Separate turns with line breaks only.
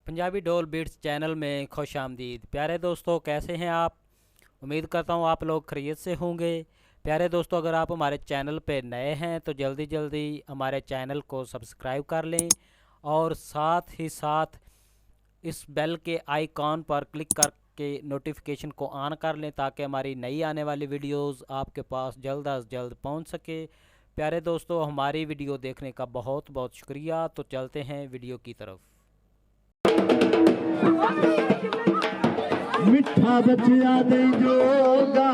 पंजाबी डोल beats channel में खुश आमदीद। प्यारे दोस्तों, कैसे हैं आप? उम्मीद करता हूँ आप लोग खैरियत से होंगे। प्यारे दोस्तों, अगर आप हमारे चैनल पे नए हैं तो जल्दी जल्दी हमारे चैनल को सब्सक्राइब कर लें और साथ ही साथ इस बेल के आइकॉन पर क्लिक करके नोटिफिकेशन को ऑन कर लें ताकि हमारी नई आने वाली वीडियोस आपके पास जल्द अज जल्द पहुंच सके। प्यारे दोस्तों, हमारी वीडियो देखने का बहुत बहुत शुक्रिया। तो चलते हैं वीडियो की तरफ।
मिठा बचिया दे जोगा